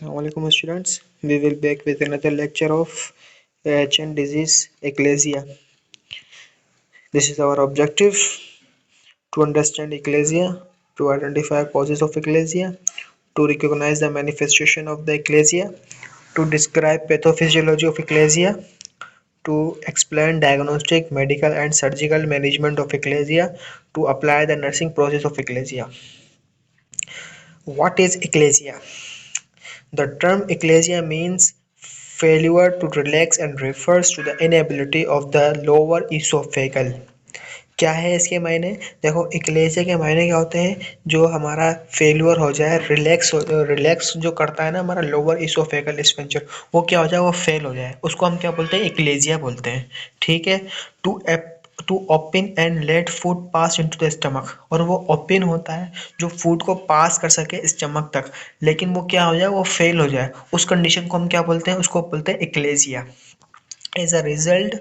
Assalamualaikum students. We will back with another lecture of AHN disease eclasia. This is our objective to understand eclasia, to identify causes of eclasia, to recognize the manifestation of the eclasia, to describe pathophysiology of eclasia, to explain diagnostic, medical and surgical management of eclasia, to apply the nursing process of eclasia. What is eclasia? The term eclasia means failure to relax and refers to the inability of the lower esophageal. क्या है इसके मायने? देखो इक्लेसिया के मायने क्या होते हैं, जो हमारा फेल्यूर हो जाए, रिलैक्स जो करता है ना हमारा लोअर इसोफेगल स्फिंक्टर, वो क्या हो जाए, वो फेल हो जाए, उसको हम क्या बोलते हैं, इक्लेसिया बोलते हैं। ठीक है। To open and let food pass into the stomach, और वो ओपन होता है जो फूड को पास कर सके स्टमक तक, लेकिन वो क्या हो जाए, वो फेल हो जाए, उस कंडीशन को हम क्या बोलते हैं, उसको बोलते हैं achalasia. As a result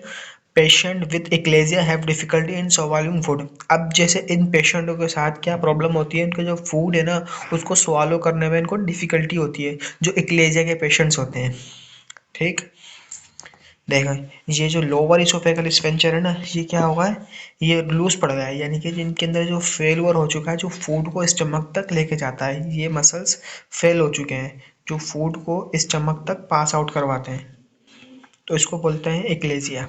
patient with achalasia have difficulty in swallowing food. अब जैसे इन पेशेंटों के साथ क्या प्रॉब्लम होती है, इनका जो फूड है ना उसको स्वॉलो करने में इनको डिफिकल्टी होती है, जो इक्लेसिया के पेशेंट्स होते हैं। ठीक, देखो ये जो लोअर इसोफेगल स्फिंक्टर है ना, ये क्या होगा, ये लूज पड़ गया है, यानी कि जिनके अंदर जो फेलवर हो चुका है, जो फूड को स्टमक तक लेके जाता है, ये मसल्स फेल हो चुके हैं, जो फूड को स्टमक तक पास आउट करवाते हैं, तो इसको बोलते हैं इक्लेसिया।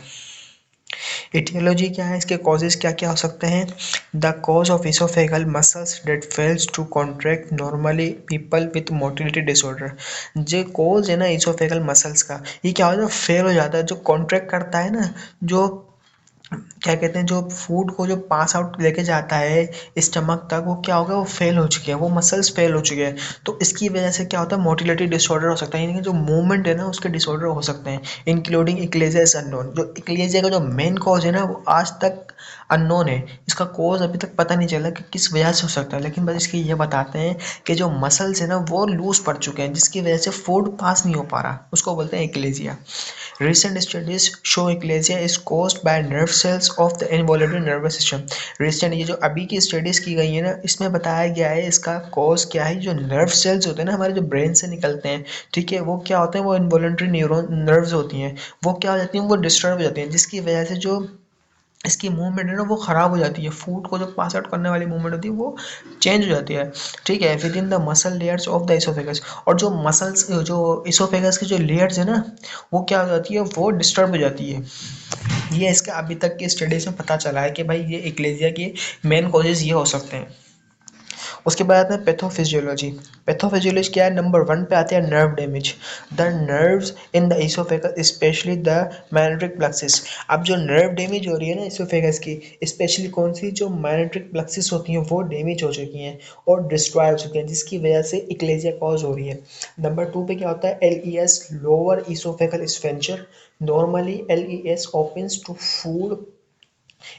एटियोलॉजी क्या है, इसके कॉजेज क्या क्या हो सकते हैं? The cause of oesophageal muscles that fails to contract normally people with motility disorder. जो कॉज है ना इसोफेगल मसल्स का, ये क्या होता है, फेल हो जाता है, जो कॉन्ट्रैक्ट करता है ना, जो क्या कहते हैं, जो फूड को जो पास आउट लेके जाता है स्टमक तक, वो क्या हो गया, वो फेल हो चुके हैं, वो मसल्स फेल हो चुके हैं, तो इसकी वजह से क्या होता है, मोटिलिटी डिसऑर्डर हो सकता है, यानी कि जो मूवमेंट है ना उसके डिसऑर्डर हो सकते हैं, इंक्लूडिंग इक्लेसिया इज अननोन। जो इक्लेसिया का जो मेन कॉज है ना वो आज तक अननोन है, इसका कॉज अभी तक पता नहीं चला कि किस वजह से हो सकता है, लेकिन बस इसके ये बताते हैं कि जो मसल्स है ना वो लूज पड़ चुके हैं, जिसकी वजह से फूड पास नहीं हो पा रहा, उसको बोलते हैं इक्लेसिया। Recent studies show eclasia is caused by nerve cells of the involuntary nervous system. Recent ये जो अभी की स्टडीज की गई है ना, इसमें बताया गया है इसका कॉज क्या है, जो नर्व सेल्स होते हैं ना हमारे, जो ब्रेन से निकलते हैं, ठीक है, वो क्या होते हैं, वो इन्वॉलंटरी न्यूरॉन नर्व्स होती हैं, वो क्या हो जाती हैं, वो डिस्टर्ब हो जाती हैं, जिसकी वजह से जो इसकी मूवमेंट है ना वो ख़राब हो जाती है, फूड को जो पास आउट करने वाली मूवमेंट होती है वो चेंज हो जाती है। ठीक है, with in the muscle layers of the oesophagus, और जो मसल्स जो इसोफेगस की जो लेयर्स है ना वो क्या हो जाती है, वो डिस्टर्ब हो जाती है। ये इसका अभी तक की स्टडीज में पता चला है कि भाई ये इक्लेसिया के मेन कॉजेज ये हो सकते हैं। उसके बाद आते हैं पैथोफिजियोलॉजी। पैथोफिजियोलॉजी क्या है, नंबर 1 पे आते हैं nerve damage. The nerves in the oesophagus specially the myenteric plexus. अब जो नर्व डैमेज हो रही है ना इसोफेगस की, स्पेशली कौन सी, जो माइनोट्रिक प्लेक्सिस होती हैं वो डैमेज हो चुकी हैं और डिस्ट्रॉय हो चुकी हैं, जिसकी वजह से इक्लेसिया कॉज हो रही है। नंबर 2 पे क्या होता है, LES lower oesophageal sphincter. Normally LES opens to food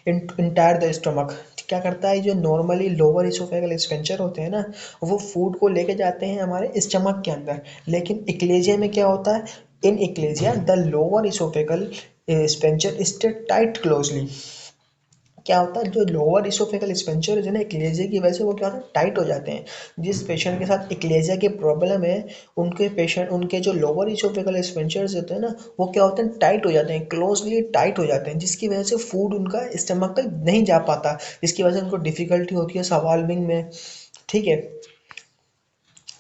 entire the stomach. क्या करता है, जो नॉर्मली लोअर इसोफेगल स्फिंक्टर होते हैं ना, वो फूड को लेके जाते हैं हमारे स्टमक के अंदर, लेकिन इक्लेजिया में क्या होता है, in achalasia the lower oesophageal sphincter stay tight closely. क्या होता है, जो लोअर इसोफेगल स्फिंक्टर है ना इक्लेजिया की वजह से वो क्या होता है, टाइट हो जाते हैं। जिस पेशेंट के साथ इक्लेजिया की प्रॉब्लम है, उनके जो लोअर इसोफेगल स्फिंक्टर्स होते हैं ना वो क्या होते हैं, टाइट हो जाते हैं, क्लोजली टाइट हो जाते हैं, जिसकी वजह से फूड उनका स्टमक तक नहीं जा पाता, जिसकी वजह से उनको डिफिकल्टी होती है सवाल्विंग में। ठीक है।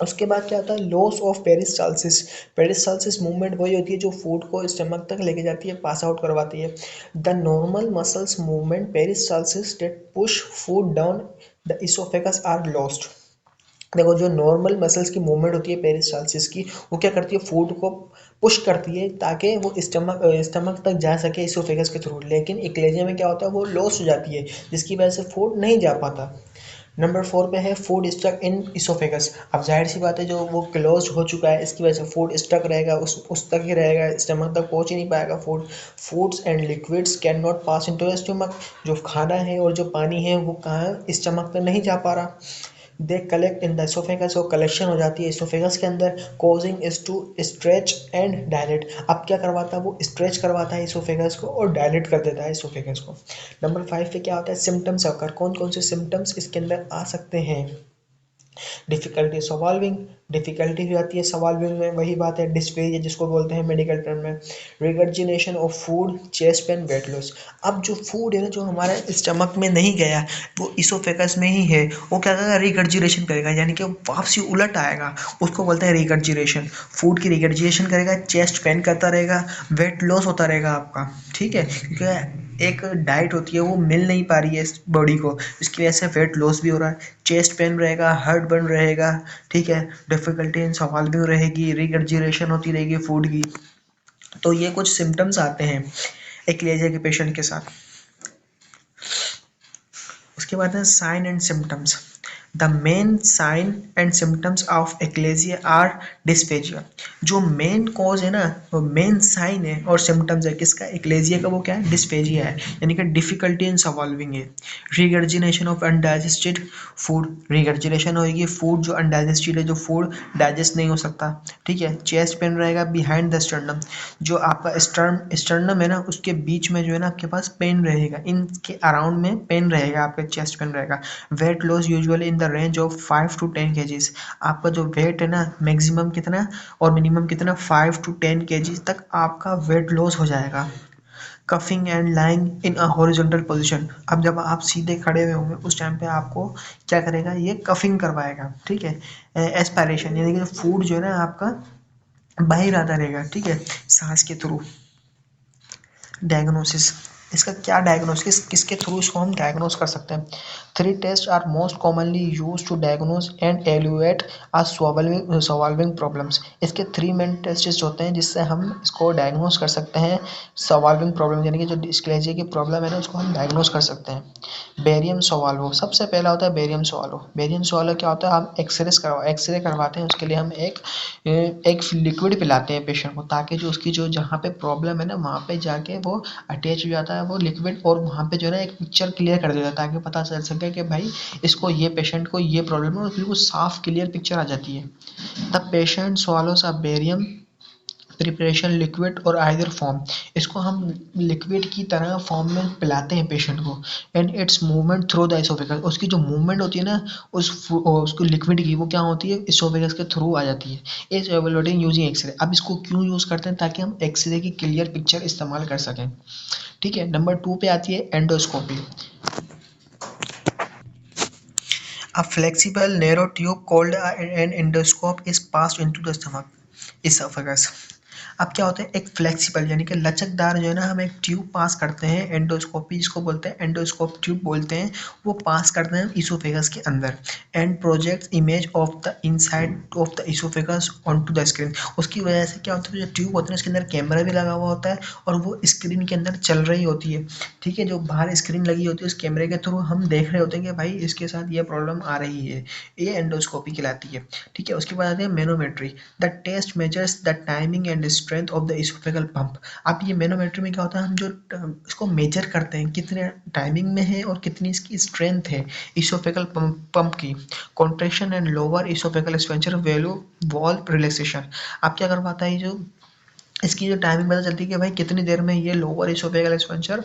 उसके बाद क्या होता है, loss of peristalsis. Peristalsis movement वही होती है जो फूड को स्टमक तक लेके जाती है, पास आउट करवाती है। The normal muscles movement peristalsis that push food down the oesophagus are lost. देखो जो नॉर्मल मसल्स की मूवमेंट होती है पेरिस्टालसिस की, वो क्या करती है, फूड को पुश करती है ताकि वो स्टमक तक जा सके इसोफेगस के थ्रू, लेकिन इक्लेजिया में क्या होता है, वो लॉस हो जाती है, जिसकी वजह से फूड नहीं जा पाता। नंबर 4 पे है फूड स्टक इन इसोफेगस। अब जाहिर सी बात है, जो वो क्लोज हो चुका है इसकी वजह से फूड स्टक रहेगा, उस तक ही रहेगा, स्टमक तक पहुंच ही नहीं पाएगा food. Foods and liquids can not pass into the stomach. जो खाना है और जो पानी है वो कहाँ, स्टमक तक नहीं जा पा रहा। They collect in the oesophagus, वो कलेक्शन हो जाती है इसोफेगस के अंदर, causing is to stretch and dilate. अब क्या करवाता है, वो स्ट्रेच करवाता है इसोफेगस को और डायलेट कर देता है इसोफेगस को। नंबर 5 पे क्या होता है, सिम्टम्स अकर। कौन कौन से सिम्टम्स इसके अंदर आ सकते हैं, डिफिकल्टी सॉल्विंग, डिफिकल्टी हो जाती है सॉल्विंग में, वही बात है डिस्फेरिया जिसको बोलते हैं मेडिकल टर्म में। Regurgitation of food, chest pain, weight loss. अब जो फूड है ना जो हमारे स्टमक में नहीं गया वो इसोफेगस में ही है, वो क्या करेगा रिगर्जिनेशन करेगा, यानी कि वापसी उलट आएगा, उसको बोलते हैं रिगर्जिनेशन। फूड की रिगर्जिनेशन करेगा, चेस्ट पेन करता रहेगा, वेट लॉस होता रहेगा आपका, ठीक है, क्योंकि एक डाइट होती है वो मिल नहीं पा रही है इस बॉडी को, इसकी वजह से वेट लॉस भी हो रहा है, चेस्ट पेन रहेगा, हार्ट बर्न रहेगा, ठीक है, डिफिकल्टी इन सवाल्विंग रहेगी, रिगर्जिनेशन होती रहेगी फूड की। तो ये कुछ सिम्टम्स आते हैं एक्लेजिया के पेशेंट के साथ। उसके बाद है sign and symptoms. The main sign and symptoms of achalasia are dysphagia. जो मेन कॉज है ना, वो मेन साइन है और सिम्टम्स है किसका, एक्लेजिया का, वो क्या है, डिस्फेजिया है, यानी कि डिफिकल्टी इन सॉल्विंग है। रिगर्जिनेशन ऑफ अनडाइजेस्टेड फूड, रिगर्जिनेशन होगी फूड जो अनडाइजेस्टेड है, जो फूड डाइजेस्ट नहीं हो सकता, ठीक है। चेस्ट पेन रहेगा बिहाइंड द स्टर्नम, जो आपका स्टर्नम है ना उसके बीच में जो है ना आपके पास पेन रहेगा, इनके अराउंड में पेन रहेगा, आपका चेस्ट पेन रहेगा। Weight loss usually in the range of 5 to 10 kgs। आपका जो वेट है ना मैक्सिमम कितना और मिनिमम कितना, 5 to 10 kgs तक आपका वेट लॉस हो जाएगा। Coughing and lying in a horizontal position. अब जब आप सीधे खड़े हुए होंगे उस टाइम पे आपको क्या करेगा, ये कफिंग करवाएगा, ठीक है। एस्पायरेशन, यानी कि फूड जो है ना आपका बाहर आता रहेगा, ठीक है, सांस के थ्रू। डायग्नोसिस, इसका क्या डायग्नोसिस, किसके थ्रू इसको हम डायग्नोस कर सकते हैं। 3 test are most commonly use to diagnose and evaluate a solving problems. इसके 3 मेन टेस्ट होते हैं जिससे हम इसको डायग्नोस कर सकते हैं सॉल्विंग प्रॉब्लम, यानी कि जो डिस्क्लेजिया की प्रॉब्लम है ना उसको हम डायग्नोस कर सकते हैं। बेरियम सवाल्वो, सबसे पहला होता है बेरियम सवाल्वो। बेरियम सवाल्वो क्या होता है, हम एक्सरे करवाते हैं, उसके लिए हम एक लिक्विड पिलाते हैं पेशेंट को, ताकि जो उसकी जो जहाँ पे प्रॉब्लम है ना वहाँ पे जाके वो अटैच हो जाता है वो लिक्विड, और वहाँ पे जो है ना एक पिक्चर क्लियर कर देता है, ताकि पता चल सके कि भाई इसको ये पेशेंट को ये प्रॉब्लम है, और बिल्कुल साफ क्लियर पिक्चर आ जाती है। The patient swallows a barium preparation liquid और आइदर फॉर्म, इसको हम लिक्विड की तरह फॉर्म में पिलाते हैं पेशेंट को। And it's movement through the oesophagus, उसकी जो मूवमेंट होती है ना उसको लिक्विड की, वो क्या होती है, इसोफेगस के थ्रू आ जाती है। Is evaluating using X-ray. अब इसको क्यों यूज़ करते हैं, ताकि हम एक्सरे की क्लियर पिक्चर इस्तेमाल कर सकें, ठीक है। नंबर 2 पे आती है endoscopy. A flexible narrow tube called an endoscope is passed into the stomach esophagus। अब क्या होता है, एक फ्लेक्सिबल यानी कि लचकदार जो है ना हम एक ट्यूब पास करते हैं, एंडोस्कोपी जिसको बोलते हैं, एंडोस्कोप ट्यूब बोलते हैं, वो पास करते हैं इसोफेगस के अंदर। And project image of the inside of the oesophagus on to the screen. उसकी वजह से क्या होता है, जो ट्यूब होता है उसके अंदर कैमरा भी लगा हुआ होता है और वो स्क्रीन के अंदर चल रही होती है, ठीक है। जो बाहर स्क्रीन लगी होती है उस कैमरे के थ्रू हम देख रहे होते हैं कि भाई इसके साथ ये प्रॉब्लम आ रही है, ये एंडोस्कोपी कहलाती है, ठीक है। उसके बाद आती है manometry. The test measures the timing and strength of the oesophageal pump. अब ये मैनोमेट्री में क्या होता है, हम जो इसको मेजर करते हैं कितने टाइमिंग में है और कितनी इसकी स्ट्रेंथ है इसोफेगल पंप की। Contraction and lower oesophageal sphincter value wall relaxation. अब क्या करवाता है, जो इसकी जो टाइमिंग पता चलती है कि भाई कितनी देर में ये लोअर इसोफेगल एक्सपेंचर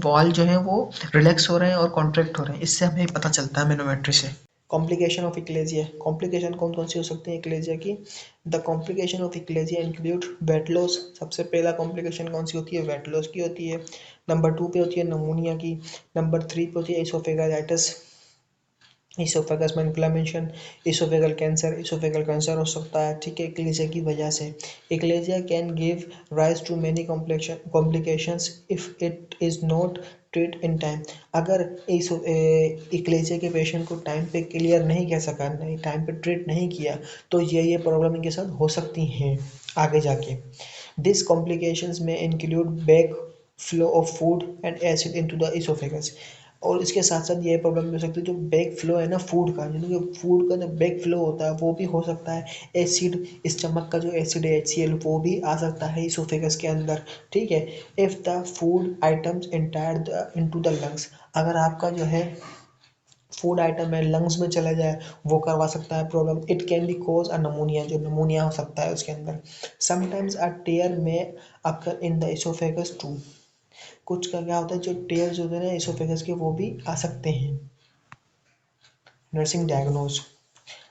वॉल जो है वो रिलैक्स हो रहे हैं और कॉन्ट्रैक्ट हो रहे हैं, इससे हमें पता चलता है मैनोमेट्री से। कॉम्प्लिकेशन ऑफ इक्लेजिया, कॉम्प्लिकेशन कौन कौन सी हो सकती है इक्लेजिया की। The complication of achalasia include weight loss. सबसे पहला कॉम्प्लिकेशन कौन सी होती है, वेट लॉस की होती है। नंबर 2 पे होती है नमोनिया की। नंबर 3 पे होती है इसोफेगाइटिस, इसोफेगस में इन्फ्लेमेशन, इसोफेगल कैंसर हो सकता है, ठीक है, एक्लेजिया की वजह से। Achalasia can give rise to many complications if it is not treat in time. अगर एक्लेजिया के पेशेंट को टाइम पे क्लियर नहीं कह सका, नहीं टाइम पे ट्रीट नहीं किया, तो ये प्रॉब्लम इनके साथ हो सकती हैं आगे जाके। दिस कॉम्प्लिकेशंस में include back flow of food and acid into the oesophagus. और इसके साथ साथ ये प्रॉब्लम भी हो सकती है, जो बैक फ्लो है ना फूड का, यानी कि फूड का जो बैक फ्लो होता है वो भी हो सकता है। एसिड, स्टमक का जो एसिड है HCl वो भी आ सकता है इसोफेगस के अंदर, ठीक है। If the food items entire into the lungs, अगर आपका जो है फूड आइटम है लंग्स में चला जाए वो करवा सकता है problem. It can be cause a pneumonia, जो नमोनिया हो सकता है उसके अंदर। Sometimes a tear may occur in the oesophagus too. कुछ का क्या होता है, जो टेयर्स होते हैं ना इसोफेगस के वो भी आ सकते हैं। नर्सिंग डायग्नोज,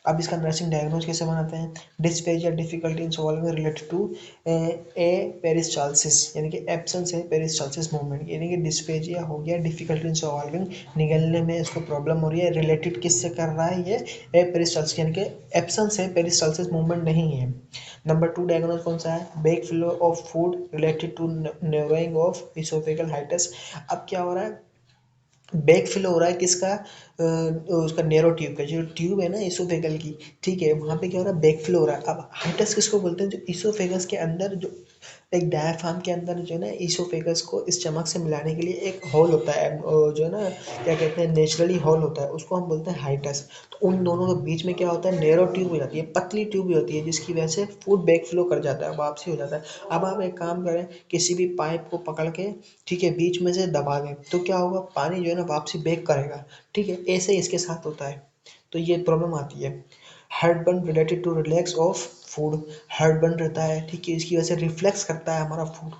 अब इसका नर्सिंग डायग्नोज कैसे बनाते हैं? Dysphagia difficulty in solving related to a peristalsis, यानी कि एब्सेंस है पेरिस्टाल्सिस मूवमेंट, यानी कि डिस्फेजिया हो गया डिफिकल्टी इन सॉल्विंग, निगलने में इसको प्रॉब्लम हो रही है, रिलेटेड किससे कर रहा है ये? ए पेरिस्टाल्सिस, यानी कि एब्सेंस है पेरिस्टाल्सिस मूवमेंट नहीं है। नंबर 2 डायग्नोज कौन सा है? Back flow of food related to narrowing of oesophageal hiatus. अब क्या हो रहा है? बैक फ्लो हो रहा है किसका? उसका नैरो ट्यूब का, जो ट्यूब है ना इसोफेगल की, ठीक है, वहाँ पे क्या हो रहा है? बैक फ्लो हो रहा है। अब हाइटस किसको बोलते हैं? जो इसोफेगस के अंदर, जो एक डायफ्राम के अंदर जो है ना इसोफेगस को स्टमक से मिलाने के लिए एक होल होता है, जो है ना क्या कहते हैं, नेचुरली होल होता है, उसको हम बोलते हैं हाइटस। तो उन दोनों के बीच में क्या होता है? नैरो ट्यूब हो जाती है, पतली ट्यूब होती है, जिसकी वजह से फूड बैक फ्लो कर जाता है, वापसी हो जाता है। अब आप एक काम करें, किसी भी पाइप को पकड़ के, ठीक है, बीच में से दबा दें, तो क्या होगा? पानी जो है ना वापसी बैक करेगा, ठीक है, ऐसे ही इसके साथ होता है। तो ये प्रॉब्लम आती है। Heartburn related to relax of food, heartburn रहता है, ठीक है, इसकी वजह से रिफ्लेक्स करता है हमारा food.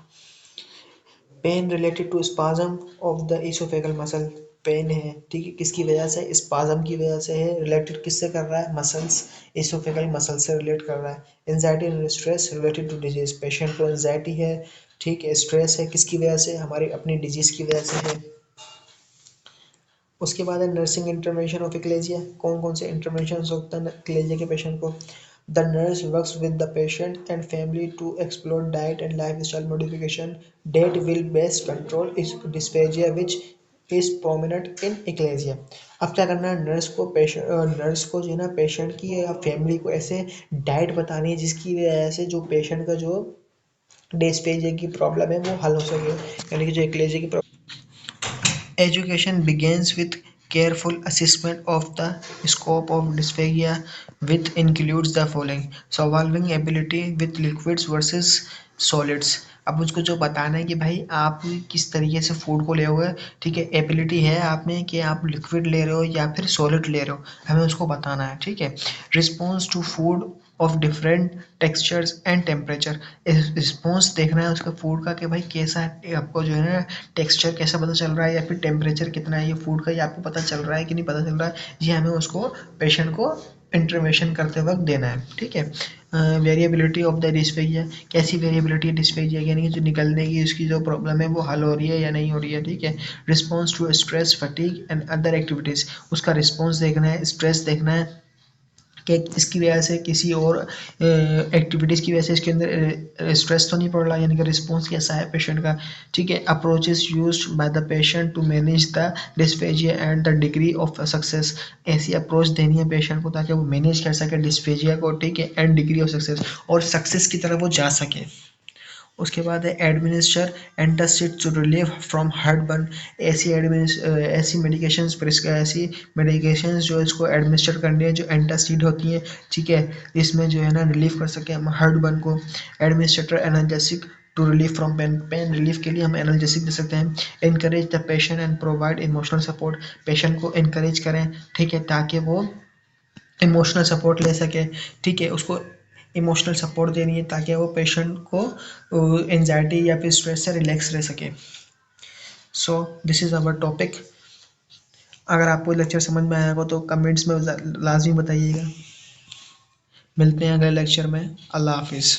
Pain related to spasm of the oesophageal muscle, pain है, ठीक है, किसकी वजह से? स्पाज्म की वजह से है। रिलेटेड किससे कर रहा है? मसल्स, इसोफेगल मसल से रिलेट कर रहा है। Anxiety and stress related to disease, patient को एंजाइटी है, ठीक है, स्ट्रेस है, किसकी वजह से? हमारी अपनी डिजीज की वजह से है। उसके बाद है नर्सिंग इंटरवेंशन ऑफ एक्लेजिया। कौन कौन से इंटरवेंशन होता है एक्लेजिया के पेशेंट को? The nurse works with the patient and family to explore diet and lifestyle modification that will best control this dysphagia which is prominent in achalasia. अब क्या करना है? नर्स को जो है ना पेशेंट की या फैमिली को ऐसे डाइट बतानी है जिसकी वजह से जो पेशेंट का जो डिस्पेजिया की प्रॉब्लम है वो हल हो सके, यानी कि जो एक्लेजिया की education begins with careful assessment of the scope of dysphagia, which includes the following: solving ability with liquids versus solids। अब मुझको जो बताना है कि भाई आप किस तरीके से फूड को ले हुए, ठीक है, एबिलिटी है आप में कि आप लिक्विड ले रहे हो या फिर सॉलिड ले रहे हो, हमें उसको बताना है, ठीक है। Response to food of different textures and temperature, response देखना है उसका फूड का कि भाई कैसा है, आपको जो है ना टेक्सचर कैसा पता चल रहा है या फिर टेम्परेचर कितना है ये फूड का, ये आपको पता चल रहा है कि नहीं पता चल रहा है, ये हमें उसको पेशेंट को इंटरवेंशन करते वक्त देना है, ठीक है। वेरिएबिलिटी ऑफ द डिस्फेजिया, कैसी वेरिएबिलिटी है डिस्फेजिया, यानी कि जो निकलने की उसकी जो प्रॉब्लम है वो हल हो रही है या नहीं हो रही है, ठीक है। Response to stress fatigue and other activities, उसका रिस्पॉन्स देखना है, स्ट्रेस देखना है कि इसकी वजह से किसी और एक्टिविटीज़ की वजह से इसके अंदर स्ट्रेस तो नहीं पड़ रहा, यानी कि रिस्पॉन्स कैसा है पेशेंट का, ठीक है। Approaches used by the patient to manage the dysphagia and the degree of success, ऐसी अप्रोच देनी है पेशेंट को ताकि वो मैनेज कर सके डिस्फेजिया को, ठीक है, एंड डिग्री ऑफ सक्सेस, और सक्सेस की तरफ वो जा सके। उसके बाद है administer antacid to relieve from heartburn, ऐसी मेडिकेशंस जो इसको एडमिनिस्टर करनी है जो एंटासिड होती हैं, ठीक है, इसमें जो है ना रिलीव कर सके हम हार्टबर्न को। Administrator analgesic to relief from pain, pain relief के लिए हम एनाल्जेसिक दे सकते हैं। Encourage the patient and provide emotional support, patient को इनकरेज करें, ठीक है, ताकि वो इमोशनल सपोर्ट ले सके, ठीक है, उसको इमोशनल सपोर्ट देनी है ताकि वो पेशेंट को एंजाइटी या फिर स्ट्रेस से रिलैक्स रह सके। So this is our topic. अगर आपको लेक्चर समझ में आया हो तो कमेंट्स में लाजमी बताइएगा। मिलते हैं अगले लेक्चर में। अल्लाह हाफिज़।